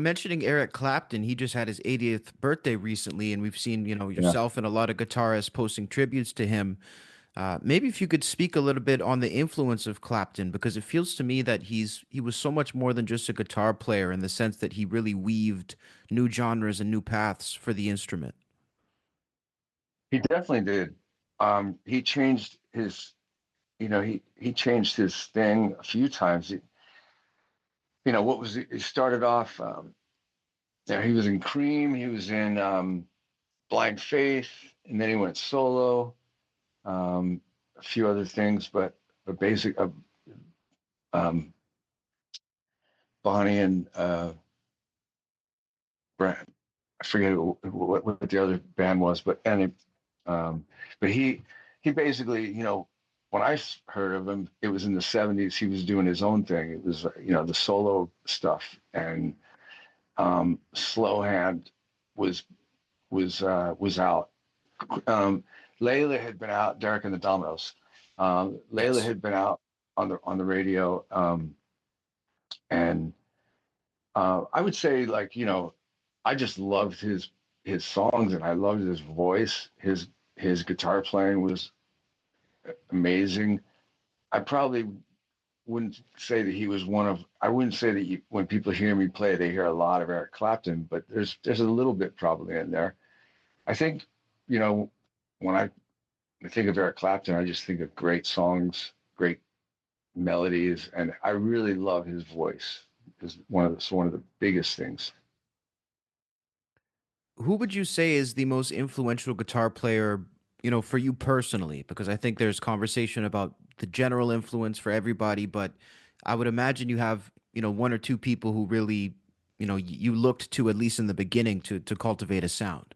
Mentioning Eric Clapton, he just had his 80th birthday recently, and we've seen, Yeah, yourself and a lot of guitarists posting tributes to him. Maybe if you could speak a little bit on the influence of Clapton, because it feels to me that he was so much more than just a guitar player in the sense that he really weaved new genres and new paths for the instrument. he definitely did. He changed his, he changed his thing a few times. What was it? He started off. He was in Cream. He was in Blind Faith, and then he went solo. Um, a few other things, but basic. Um, Bonnie and Brent. I forget what the other band was, um, but he basically, when I heard of him, it was in the '70s. He was doing his own thing. It was, the solo stuff, and Slow Hand was was out. Um, Layla had been out. Derek and the Dominoes. Layla Yes. had been out on the radio, and I would say, like, I just loved his songs, and I loved his voice. His guitar playing was amazing. I probably wouldn't say that he was one of. I wouldn't say that when people hear me play, they hear a lot of Eric Clapton, but there's a little bit probably in there. I think, you know when I think of Eric Clapton, I just think of great songs, great melodies, and I really love his voice. Is one of the biggest things. Who would you say is the most influential guitar player, for you personally? Because I think there's conversation about the general influence for everybody, but I would imagine you have, one or two people who really, you looked to at least in the beginning to cultivate a sound.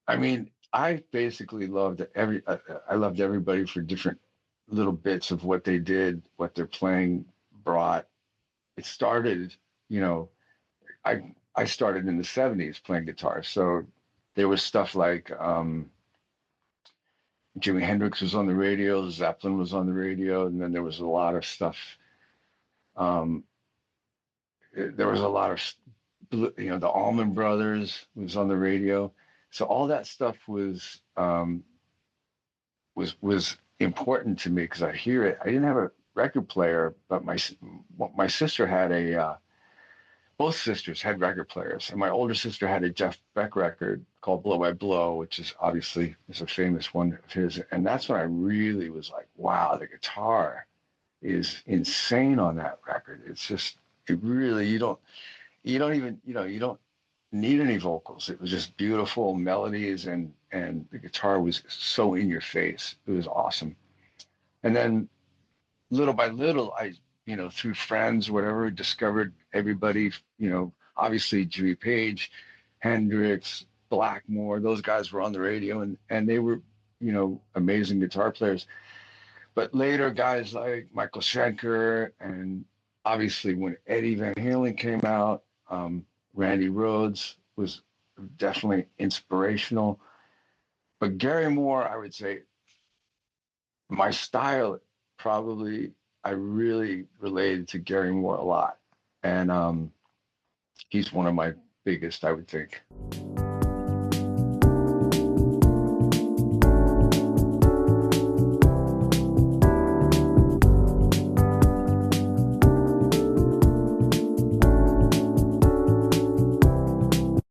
I mean, I basically loved I loved everybody for different little bits of what they did, what their playing brought. It started, you know, I started in the '70s playing guitar, so there was stuff like Jimi Hendrix was on the radio, Zeppelin was on the radio, and then there was a lot of stuff. Um, there was a lot of, the Allman Brothers was on the radio, so all that stuff was important to me because I hear it. I didn't have a record player, but my sister had both sisters had record players, and my older sister had a Jeff Beck record called "Blow by Blow," which is a famous one of his, and that's when I really was like, wow, the guitar is insane on that record. It's just it really you don't even you don't need any vocals. It was just beautiful melodies, and the guitar was so in your face. It was awesome. And then little by little, through friends, whatever, discovered everybody. Obviously Jimmy Page, Hendrix, Blackmore. Those guys were on the radio, and they were, amazing guitar players. But later, guys like Michael Schenker, and obviously when Eddie Van Halen came out, Randy Rhoads was definitely inspirational. But Gary Moore, I would say, my style probably I really related to Gary Moore a lot, and he's one of my biggest, I would think.